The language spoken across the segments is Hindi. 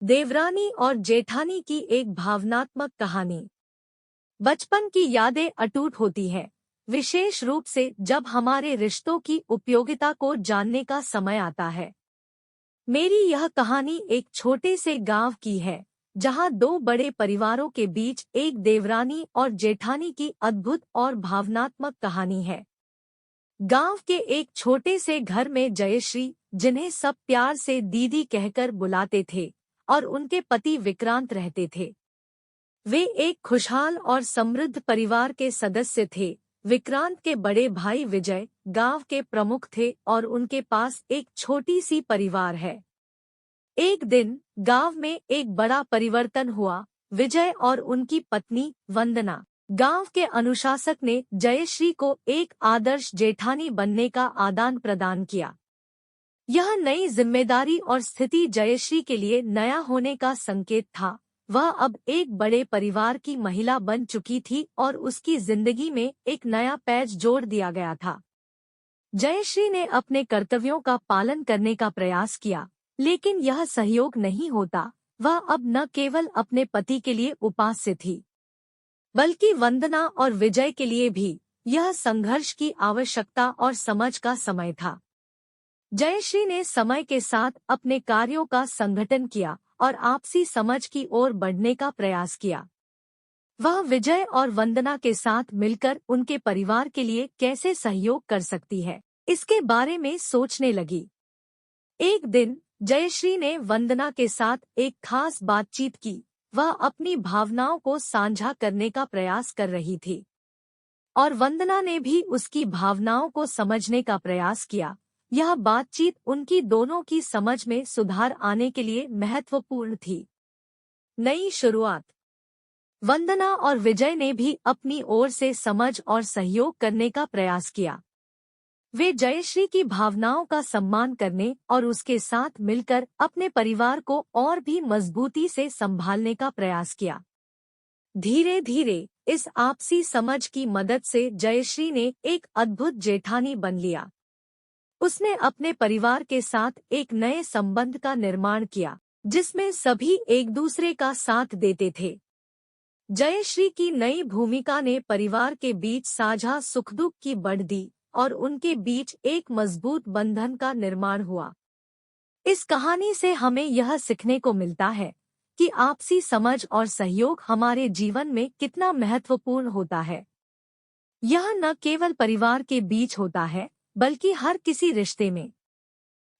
देवरानी और जेठानी की एक भावनात्मक कहानी। बचपन की यादें अटूट होती हैं, विशेष रूप से जब हमारे रिश्तों की उपयोगिता को जानने का समय आता है। मेरी यह कहानी एक छोटे से गांव की है, जहां दो बड़े परिवारों के बीच एक देवरानी और जेठानी की अद्भुत और भावनात्मक कहानी है। गांव के एक छोटे से घर में जयश्री, जिन्हें सब प्यार से दीदी कहकर बुलाते थे, और उनके पति विक्रांत रहते थे। वे एक खुशहाल और समृद्ध परिवार के सदस्य थे। विक्रांत के बड़े भाई विजय गांव के प्रमुख थे और उनके पास एक छोटी सी परिवार है। एक दिन गांव में एक बड़ा परिवर्तन हुआ। विजय और उनकी पत्नी वंदना, गांव के अनुशासक, ने जयश्री को एक आदर्श जेठानी बनने का आदान प्रदान किया। यह नई जिम्मेदारी और स्थिति जयश्री के लिए नया होने का संकेत था। वह अब एक बड़े परिवार की महिला बन चुकी थी और उसकी जिंदगी में एक नया पेज जोड़ दिया गया था। जयश्री ने अपने कर्तव्यों का पालन करने का प्रयास किया, लेकिन यह सहयोग नहीं होता। वह अब न केवल अपने पति के लिए उपास्य थी, बल्कि वंदना और विजय के लिए भी यह संघर्ष की आवश्यकता और समझ का समय था। जयश्री ने समय के साथ अपने कार्यों का संगठन किया और आपसी समझ की ओर बढ़ने का प्रयास किया। वह विजय और वंदना के साथ मिलकर उनके परिवार के लिए कैसे सहयोग कर सकती है, इसके बारे में सोचने लगी। एक दिन जयश्री ने वंदना के साथ एक खास बातचीत की। वह अपनी भावनाओं को साझा करने का प्रयास कर रही थी, और वंदना ने भी उसकी भावनाओं को समझने का प्रयास किया। यह बातचीत उनकी दोनों की समझ में सुधार आने के लिए महत्वपूर्ण थी। नई शुरुआत। वंदना और विजय ने भी अपनी ओर से समझ और सहयोग करने का प्रयास किया। वे जयश्री की भावनाओं का सम्मान करने और उसके साथ मिलकर अपने परिवार को और भी मजबूती से संभालने का प्रयास किया। धीरे धीरे इस आपसी समझ की मदद से जयश्री ने एक अद्भुत जेठानी बन लिया। उसने अपने परिवार के साथ एक नए संबंध का निर्माण किया, जिसमें सभी एक दूसरे का साथ देते थे। जयश्री की नई भूमिका ने परिवार के बीच साझा सुख दुख की बढ़ दी और उनके बीच एक मजबूत बंधन का निर्माण हुआ। इस कहानी से हमें यह सीखने को मिलता है कि आपसी समझ और सहयोग हमारे जीवन में कितना महत्वपूर्ण होता है। यह न केवल परिवार के बीच होता है, बल्कि हर किसी रिश्ते में।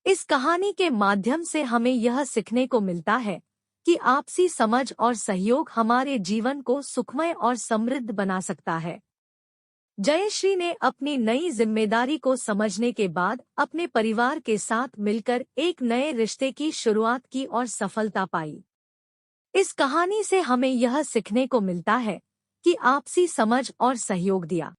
इस कहानी के माध्यम से हमें यह सीखने को मिलता है कि आपसी समझ और सहयोग हमारे जीवन को सुखमय और समृद्ध बना सकता है। जयश्री ने अपनी नई जिम्मेदारी को समझने के बाद अपने परिवार के साथ मिलकर एक नए रिश्ते की शुरुआत की और सफलता पाई। इस कहानी से हमें यह सीखने को मिलता है कि आपसी समझ और सहयोग दिया